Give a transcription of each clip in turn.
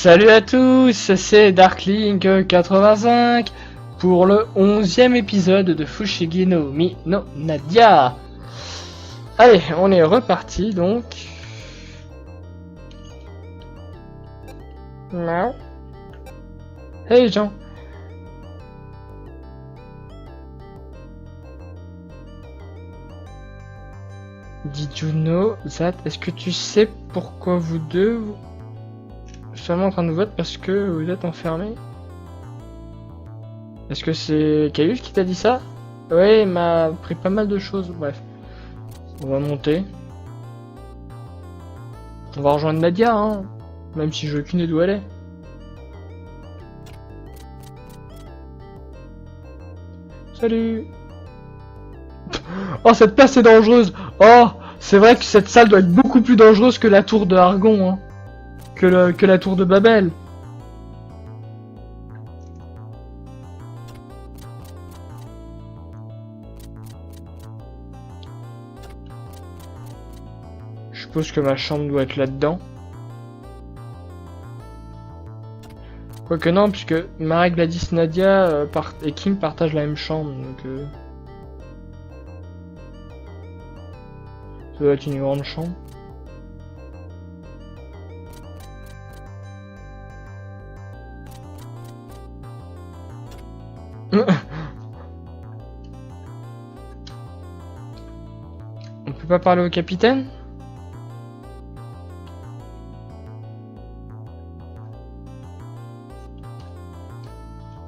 Salut à tous, c'est Darklink85 pour le 11e épisode de Fushigi no Mi no Nadia. Allez, on est reparti donc. Non. Hey Jean. Did you know that? Est-ce que tu sais pourquoi vous deux seulement en train de voter parce que vous êtes enfermés? Est-ce que c'est Caius qui t'a dit ça? Ouais, il m'a pris pas mal de choses, bref. On va monter. On va rejoindre Nadia, hein. Même si je veux aucune idée d'où elle est. Salut. Oh, cette place est dangereuse. Oh, c'est vrai que cette salle doit être beaucoup plus dangereuse que la tour de Argon, hein. Que la tour de Babel. Je suppose que ma chambre doit être là-dedans. Quoique non, puisque Marek, Gladys, Nadia et Kim partagent la même chambre, donc... ça doit être une grande chambre. On peut pas parler au capitaine?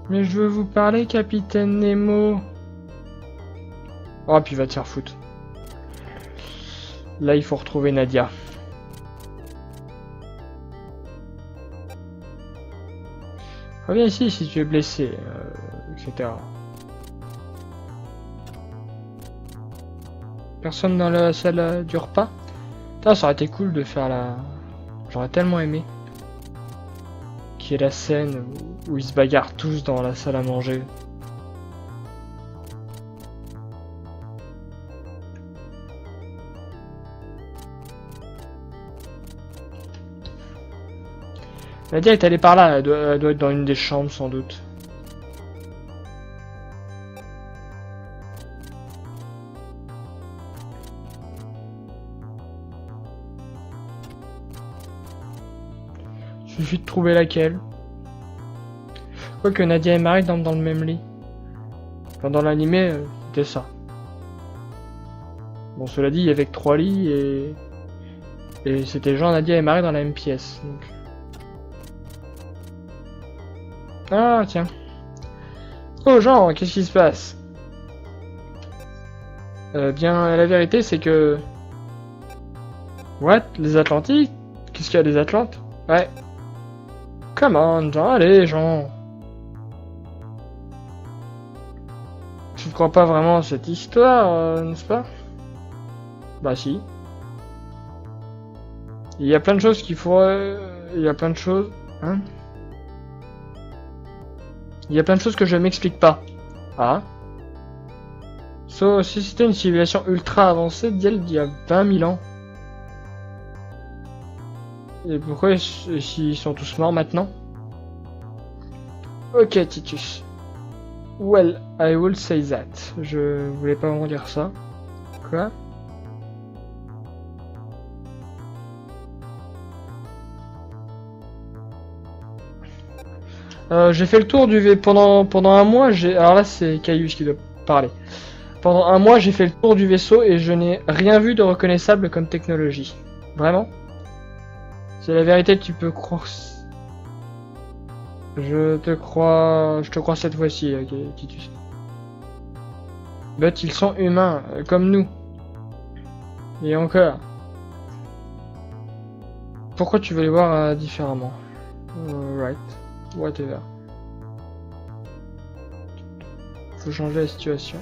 Mais je veux vous parler, capitaine Nemo. Oh, puis va te faire foutre. Là, il faut retrouver Nadia. Reviens ici si tu es blessé, etc. Personne dans la salle du repas? Putain, ça aurait été cool de faire la... J'aurais tellement aimé. Qui est la scène où ils se bagarrent tous dans la salle à manger. Nadia est allée par là, elle doit être dans une des chambres sans doute. Suffit de trouver laquelle. Quoique Nadia et Marek dorment dans le même lit. Enfin, dans l'animé, c'était ça. Bon, cela dit, il y avait que 3 lits et c'était genre Nadia et Marek dans la même pièce. Donc... Ah, tiens. Oh, Jean, qu'est-ce qui se passe? Bien, la vérité, c'est que... What? Les Atlantiques? Qu'est-ce qu'il y a, les Atlantes? Ouais. Come on, Jean, allez, Jean. Tu ne crois pas vraiment à cette histoire, n'est-ce pas? Bah si. Il y a plein de choses qu'il faudrait... Il y a plein de choses... Hein? Il y a plein de choses que je m'explique pas. Ah. So, si c'était une civilisation ultra avancée d'il y a 20 000 ans. Et pourquoi s'ils sont tous morts maintenant? Ok, Titus. Well, I will say that. Je voulais pas vraiment dire ça. Quoi? J'ai fait le tour du vaisseau pendant un mois. Alors là, c'est Caius qui doit parler. Pendant un mois, j'ai fait le tour du vaisseau et je n'ai rien vu de reconnaissable comme technologie. Vraiment? C'est la vérité, tu peux croire. Je te crois cette fois-ci, Titus. But ils sont humains, comme nous. Et encore. Pourquoi tu veux les voir différemment? Right. Whatever. Faut changer la situation.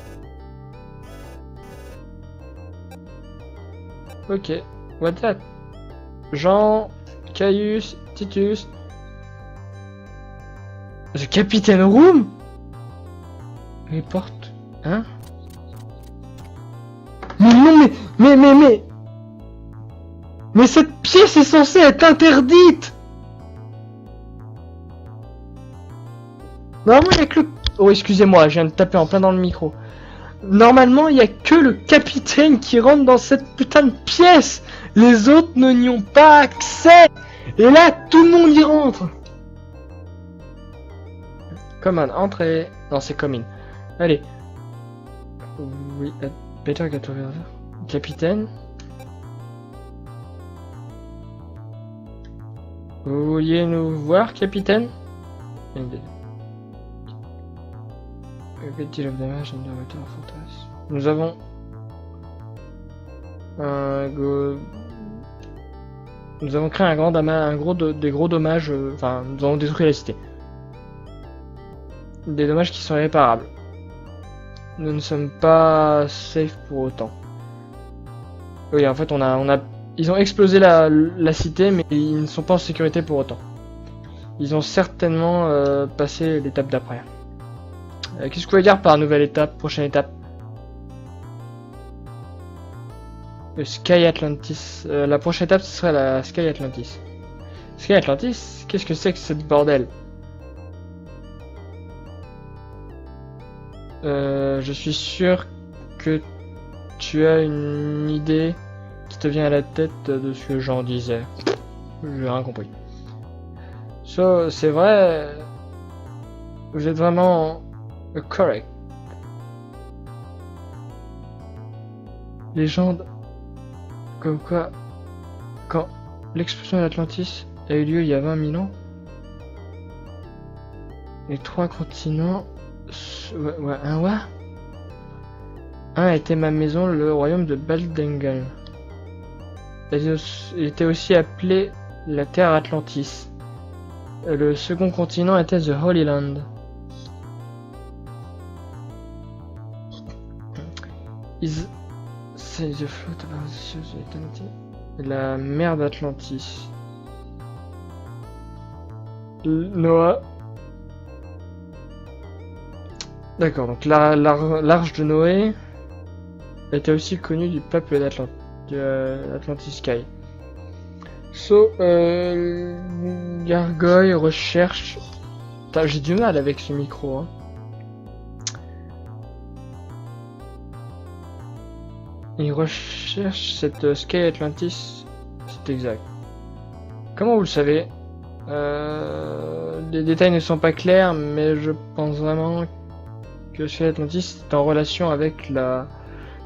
Ok. What that? Jean, Caius, Titus. The Captain Room? Les portes. Hein? Mais non, mais cette pièce est censée être interdite! Normalement, il y a que le... Oh, excusez-moi, je viens de taper en plein dans le micro. Normalement, il y a que le capitaine qui rentre dans cette putain de pièce. Les autres n'y ont pas accès. Et là, tout le monde y rentre. Command, entrée. Non, c'est commune. Allez. Oui, better get over there. Capitaine. Vous vouliez nous voir, capitaine? Nous avons nous avons créé des gros dommages. Enfin, nous avons détruit la cité. Des dommages qui sont irréparables. Nous ne sommes pas safe pour autant. Oui, en fait, ils ont explosé la cité, mais ils ne sont pas en sécurité pour autant. Ils ont certainement passé l'étape d'après. Qu'est-ce que vous pouvez dire par nouvelle étape, prochaine étape? Le Sky Atlantis. La prochaine étape, ce serait la Sky Atlantis. Sky Atlantis? Qu'est-ce que c'est que ce bordel? Je suis sûr que tu as une idée qui te vient à la tête de ce que j'en disais. J'ai rien compris. So, c'est vrai. Vous êtes vraiment correct. Légende. Comme quoi, quand l'explosion de l'Atlantis a eu lieu il y a 20 000 ans, les 3 continents. Ouais, un était ma maison, le royaume de Baldengal. Il était aussi appelé la Terre Atlantis. Le second continent était The Holy Land. C'est the float of la mer d'Atlantis. Noah. D'accord, donc l'arche de Noé était aussi connue du peuple d'Atlantis Sky. So, Gargoyle recherche... J'ai du mal avec ce micro, hein. Il recherche cette Sky Atlantis, c'est exact. Comment vous le savez? Les détails ne sont pas clairs, mais je pense vraiment que Sky Atlantis est en relation avec la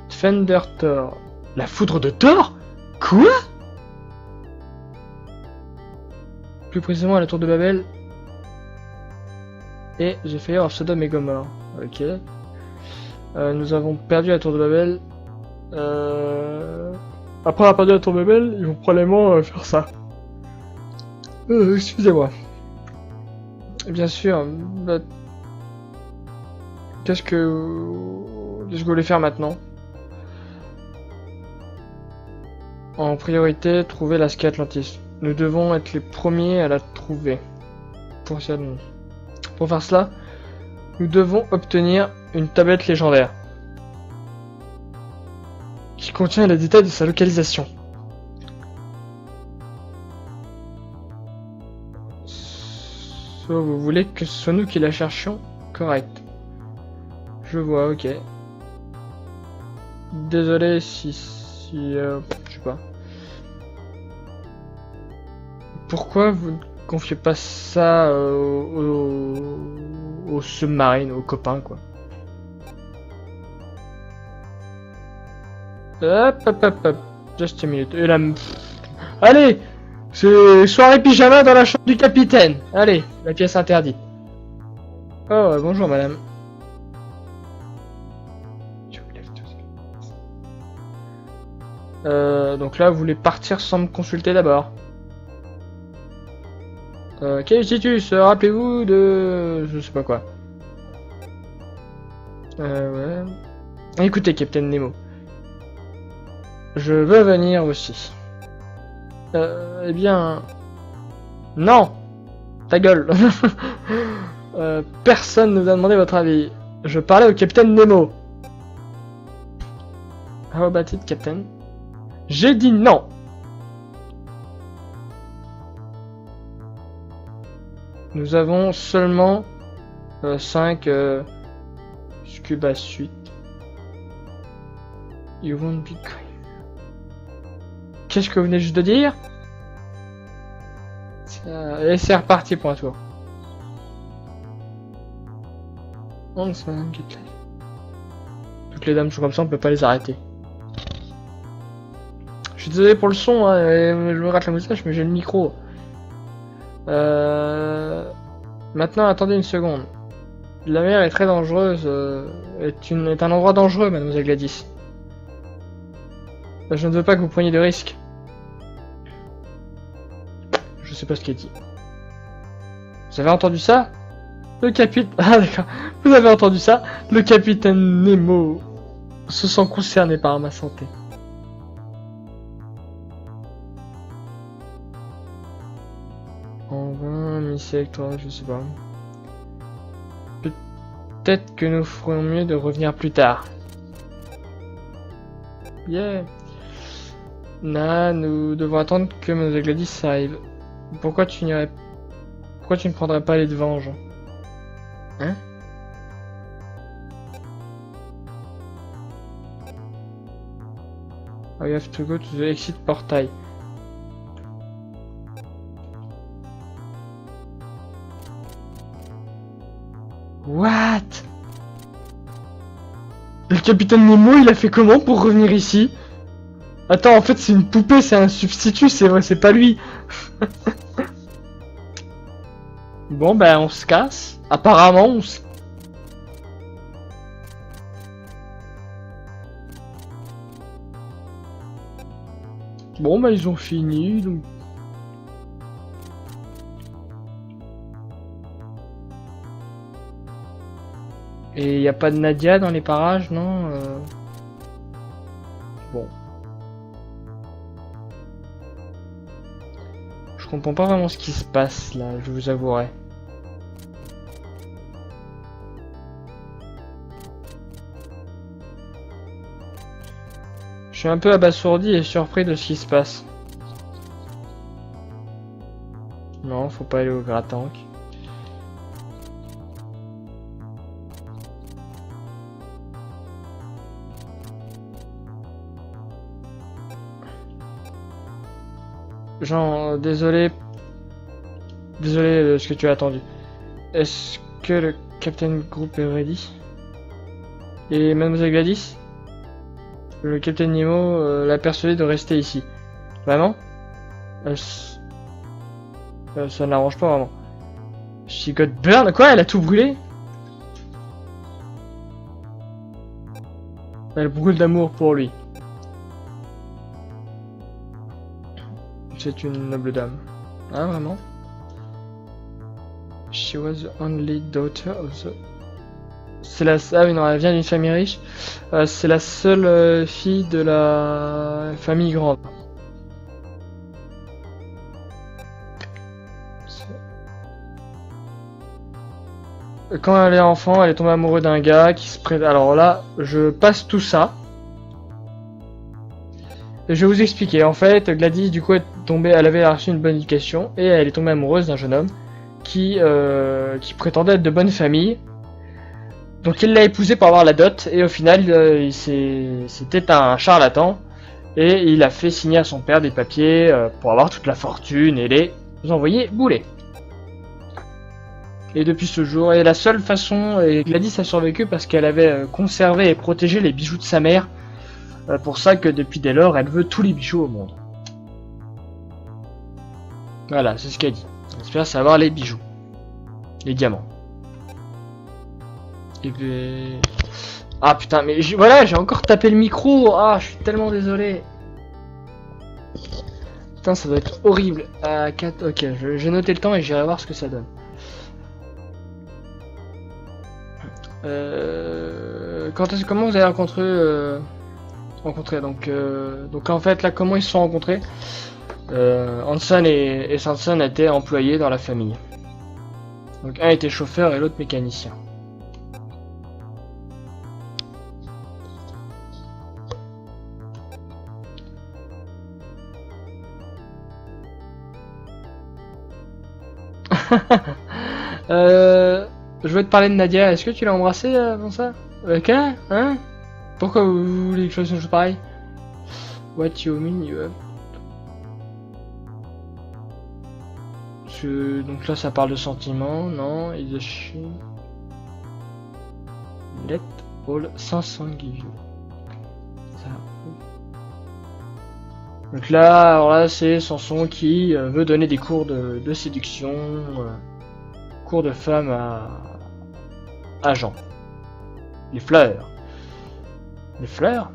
Thunder Thor. La foudre de Thor? Quoi? Plus précisément à la tour de Babel et The Fire of Sodom et Gomorrah. Ok. Nous avons perdu la tour de Babel. Après avoir perdu la tour de Babel, ils vont probablement faire ça. Excusez-moi. Bien sûr. Bah, qu'est-ce que vous voulez faire maintenant? En priorité, trouver la Sky Atlantis. Nous devons être les premiers à la trouver. Pour faire cela, nous devons obtenir une tablette légendaire qui contient les détails de sa localisation. So, vous voulez que ce soit nous qui la cherchions? Correct. Je vois, ok. Désolé si je sais pas. Pourquoi vous ne confiez pas ça aux submarines, aux copains, quoi? Hop. Just a minute. Et là... Allez! C'est soirée pyjama dans la chambre du capitaine. Allez, la pièce interdite. Oh, bonjour madame. Donc là, vous voulez partir sans me consulter d'abord. Titus, rappelez-vous de... je sais pas quoi. Ouais. Écoutez, Capitaine Nemo. Je veux venir aussi. Eh bien... Non! Ta gueule. Personne ne vous a demandé votre avis. Je parlais au Capitaine Nemo. How about it, Captain? J'ai dit non! Nous avons seulement 5 Scuba Suite. You want Bitcoin. Qu'est-ce que vous venez juste de dire? Et c'est reparti pour un tour. Toutes les dames sont comme ça, on peut pas les arrêter. Je suis désolé pour le son, hein, je me rate la moustache, mais j'ai le micro. Maintenant, attendez une seconde. La mer est très dangereuse, est un endroit dangereux, mademoiselle Gladys. Je ne veux pas que vous preniez de risques. Je sais pas ce qu'il dit. Vous avez entendu ça? Le capitaine... Ah d'accord. Vous avez entendu ça? Le capitaine Nemo se sent concerné par ma santé. En vain, Missy, toi, je sais pas. Peut-être que nous ferons mieux de revenir plus tard. Yeah. Nous devons attendre que Mlle Gladys arrive. Pourquoi tu ne prendrais pas les devants, Jean? Hein? I have to go to the exit portail. What? Le capitaine Nemo, il a fait comment pour revenir ici? Attends, en fait, c'est une poupée, c'est un substitut, c'est vrai, c'est pas lui. Bon, ben, on se casse. Apparemment, on se... Bon, ben, ils ont fini, donc... Et y a pas de Nadia dans les parages, non Bon. Je comprends pas vraiment ce qui se passe là, je vous avouerai. Je suis un peu abasourdi et surpris de ce qui se passe. Non, faut pas aller au Gratank. Jean, désolé de ce que tu as attendu. Est-ce que le Captain Group est ready? Et Mademoiselle Gladys? Le Captain Nemo l'a persuadé de rester ici. Vraiment? Ça ne l'arrange pas vraiment. She got burned? Quoi? Elle a tout brûlé? Elle brûle d'amour pour lui. C'est une noble dame. Ah, vraiment? She was the only daughter of the... C'est la... Ah oui, non, elle vient d'une famille riche. C'est la seule fille de la famille grande. Quand elle est enfant, elle est tombée amoureuse d'un gars qui se prête... Alors là, je passe tout ça. Je vais vous expliquer. En fait, Gladys, du coup, elle avait reçu une bonne éducation et elle est tombée amoureuse d'un jeune homme qui prétendait être de bonne famille. Donc il l'a épousé pour avoir la dot et au final, c'était un charlatan et il a fait signer à son père des papiers pour avoir toute la fortune et les envoyer bouler. Et depuis ce jour, et la seule façon, et Gladys a survécu parce qu'elle avait conservé et protégé les bijoux de sa mère. Pour ça que depuis dès lors, elle veut tous les bijoux au monde. Voilà, c'est ce qu'elle dit. Elle espère savoir les bijoux. Les diamants. Et les... Ah putain, mais voilà, j'ai encore tapé le micro. Ah, je suis tellement désolé. Putain, ça doit être horrible. 4... Ok, j'ai noté le temps et j'irai voir ce que ça donne. Comment vous avez rencontré donc en fait là comment ils se sont rencontrés. Hanson et Sanson étaient employés dans la famille. Donc un était chauffeur et l'autre mécanicien. je voulais te parler de Nadia. Est-ce que tu l'as embrassée avant ça? Quoi? Hein? Pourquoi vous voulez que je fasse une chose pareille? What you mean you have... Donc là ça parle de sentiments, non, is a she... Let all 500 give you. Ça. Donc là, alors là c'est Samson qui veut donner des cours de séduction, cours de femmes à Jean. Les fleurs. Les fleurs?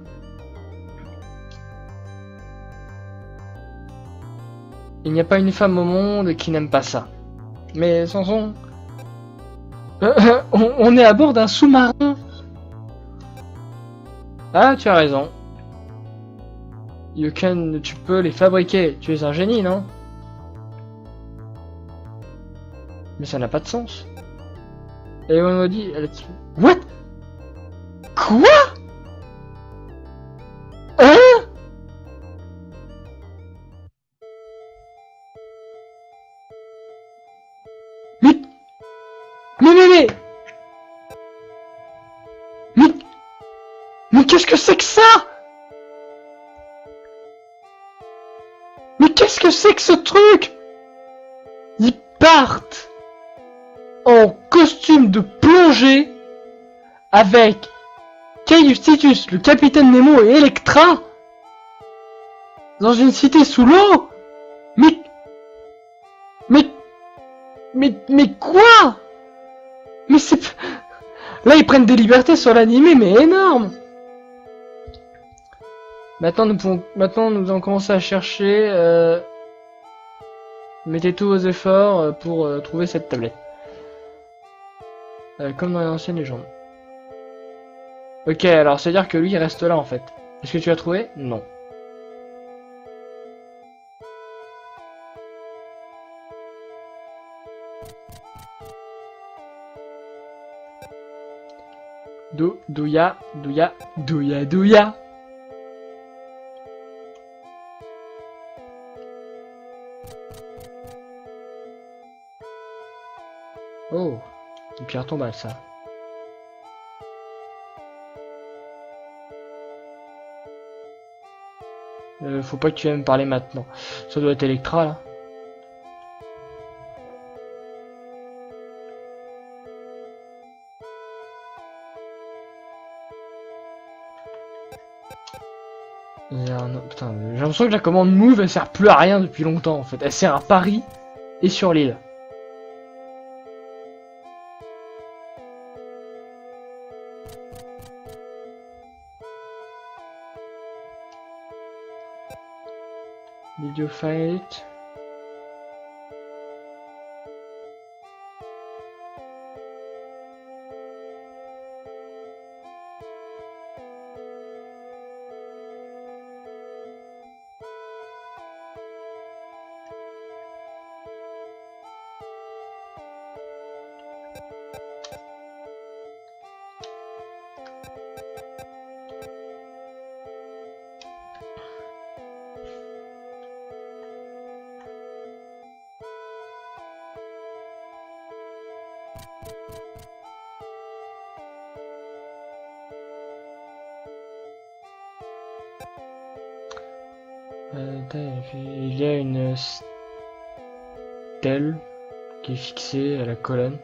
Il n'y a pas une femme au monde qui n'aime pas ça. Mais Samson... on est à bord d'un sous-marin. Ah, tu as raison. Tu peux les fabriquer. Tu es un génie, non? Mais ça n'a pas de sens. Et on m'a dit... What? Quoi? Hein? Mais qu'est-ce que c'est que ça? Mais qu'est-ce que c'est que ce truc? Ils partent en costume de plongée avec Caius Titus, le capitaine Nemo et Electra dans une cité sous l'eau? Mais quoi? Mais c'est... Là, ils prennent des libertés sur l'animé, mais énorme. Maintenant, nous allons commencer à chercher. Mettez tous vos efforts pour trouver cette tablette. Comme dans les anciennes légendes. Ok, alors c'est-à-dire que lui, il reste là, en fait. Est-ce que tu l'as trouvé? Non. Douya. Oh, une pierre tombale, ça. Faut pas que tu viennes me parler maintenant. Ça doit être Electra, là. Putain, j'ai l'impression que la commande Move elle sert plus à rien depuis longtemps en fait. Elle sert à Paris et sur l'île. Did you find it? Il y a une stèle qui est fixée à la colonne.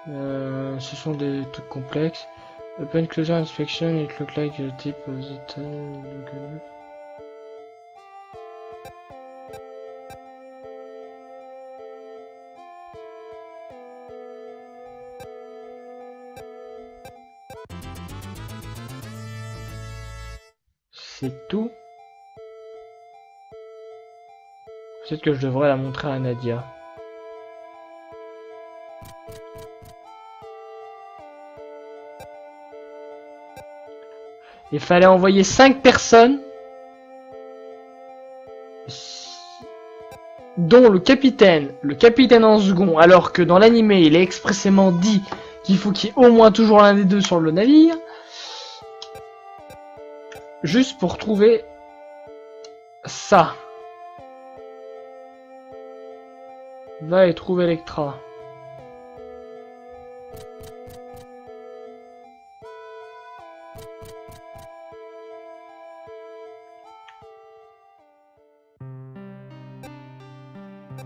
Ce sont des trucs complexes. Upon closer inspection, it looks like the tip of the tail. C'est tout. Peut-être que je devrais la montrer à Nadia. Il fallait envoyer 5 personnes, dont le capitaine en second, alors que dans l'animé il est expressément dit qu'il faut qu'il y ait au moins toujours l'un des deux sur le navire, juste pour trouver ça. Va et trouve Electra.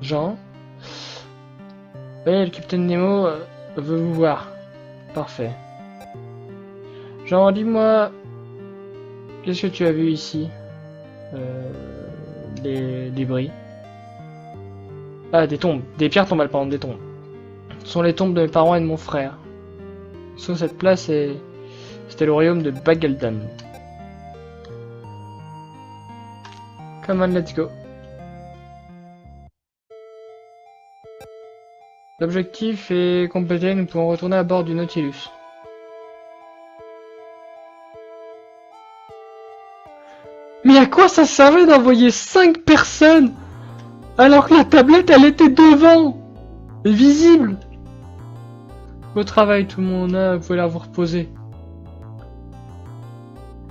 Jean. Oui, le capitaine Nemo veut vous voir. Parfait. Jean, dis-moi, qu'est-ce que tu as vu ici? Des débris. Ah, des tombes. Des pierres tombales, pardon, des tombes. Ce sont les tombes de mes parents et de mon frère. Sur cette place, c'était le royaume de Bagaldam. Come on, let's go. L'objectif est complété, nous pouvons retourner à bord du Nautilus. Mais à quoi ça servait d'envoyer 5 personnes alors que la tablette elle était devant et visible? Au travail, tout le monde a, vous pouvez la vous reposer.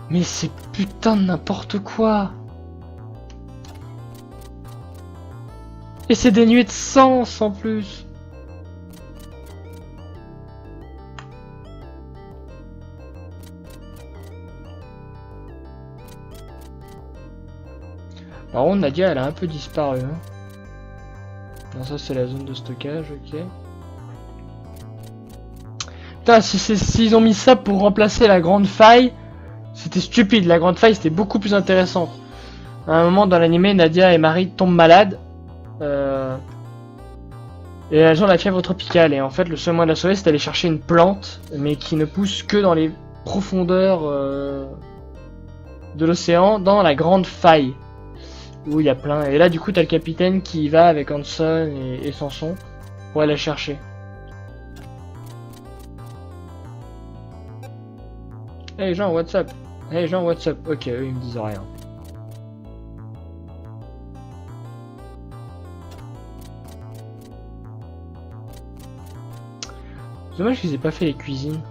Mais c'est putain de n'importe quoi. Et c'est dénué de sens en plus. Par contre, Nadia, elle a un peu disparu. Hein. Non, ça c'est la zone de stockage, ok. Putain, s'ils ont mis ça pour remplacer la grande faille, c'était stupide. La grande faille, c'était beaucoup plus intéressante. À un moment dans l'animé, Nadia et Marie tombent malades. Et elles ont la fièvre tropicale. Et en fait, le seul moyen de la sauver, c'est d'aller chercher une plante, mais qui ne pousse que dans les profondeurs de l'océan, dans la grande faille. Où il y a plein. Et là, du coup, t'as le capitaine qui y va avec Hanson et Samson pour aller la chercher. Hey Jean, what's up? Hey Jean, what's up? Ok, eux, ils me disent rien. C'est dommage qu'ils aient pas fait les cuisines.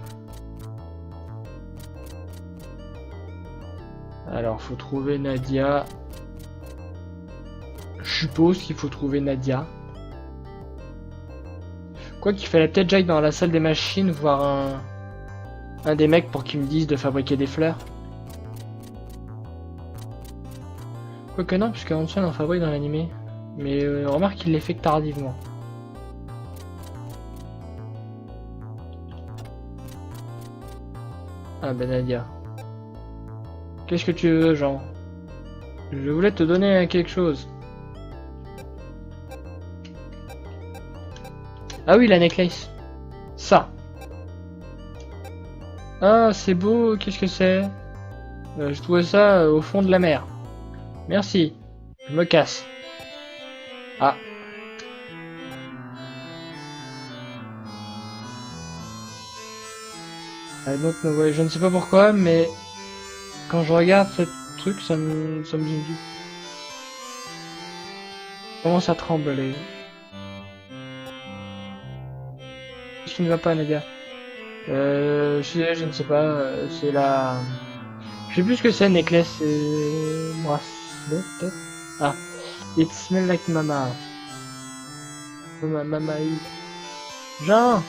Alors, faut trouver Nadia. Je suppose qu'il faut trouver Nadia. Quoi qu'il fallait peut-être Jack dans la salle des machines voir un des mecs pour qu'ils me disent de fabriquer des fleurs. Quoique non, puisque Hanson en fabrique dans l'animé. Mais remarque qu'il les fait que tardivement. Ah ben Nadia. Qu'est-ce que tu veux, Jean? Je voulais te donner quelque chose. Ah oui, la necklace. Ça. Ah, c'est beau, qu'est-ce que c'est? Je trouvais ça au fond de la mer. Merci. Je me casse. Ah. Donc, je ne sais pas pourquoi, mais quand je regarde ce truc, ça me dit. Commence à trembler. Qu'est-ce qui ne va pas, Nadia? Je ne sais pas, c'est la... Je sais plus ce que c'est, necklace, c'est... bracelet, peut-être? Ah, it smells like mama. Mama, Jean!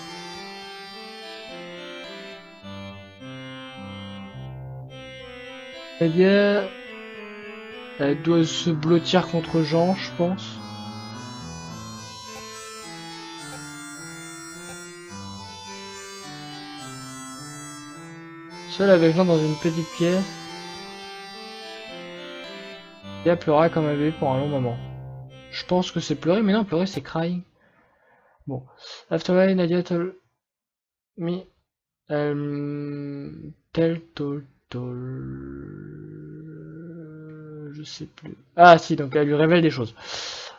Nadia... Elle doit se blottir contre Jean, je pense. Seul avec Jean dans une petite pièce. Et elle pleura comme un bébé pour un long moment. Je pense que c'est pleurer, mais non, pleurer c'est crying. Bon. After all, Nadia told me... Je sais plus. Ah si, donc elle lui révèle des choses.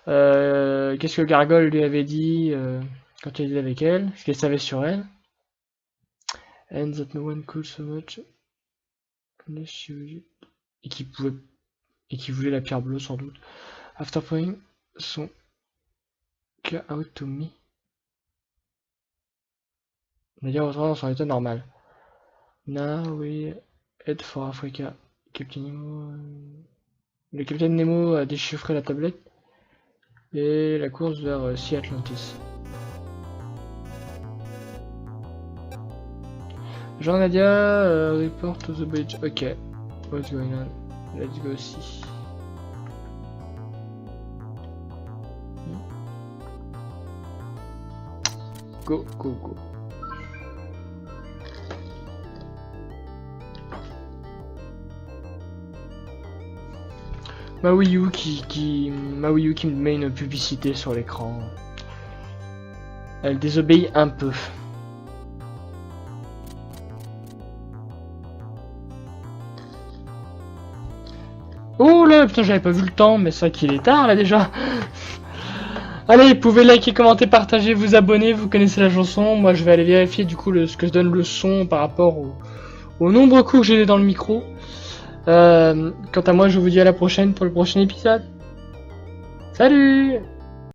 Qu'est-ce que Gargoyle lui avait dit quand il était avec elle? Ce qu'elle savait sur elle. And that no one could so much. Et qui pouvait... Et qui voulait la pierre bleue sans doute. After pouring son cœur out to me. Nadia retourna dans son état normal. Now we head for Africa. Captain Nemo... Le capitaine Nemo a déchiffré la tablette. Et la course vers Sea Atlantis. Jean Nadia, report to the bridge. Ok. What's going on? Let's go see. go, go, go. Ma Wii U ma Wii U qui me met une publicité sur l'écran. Elle désobéit un peu. Oh là, putain, j'avais pas vu le temps, mais c'est vrai qu'il est tard là déjà. Allez, vous pouvez liker, commenter, partager, vous abonner, vous connaissez la chanson. Moi je vais aller vérifier du coup ce que je donne le son par rapport au nombre de coups que j'ai dans le micro. Quant à moi, je vous dis à la prochaine pour le prochain épisode. Salut!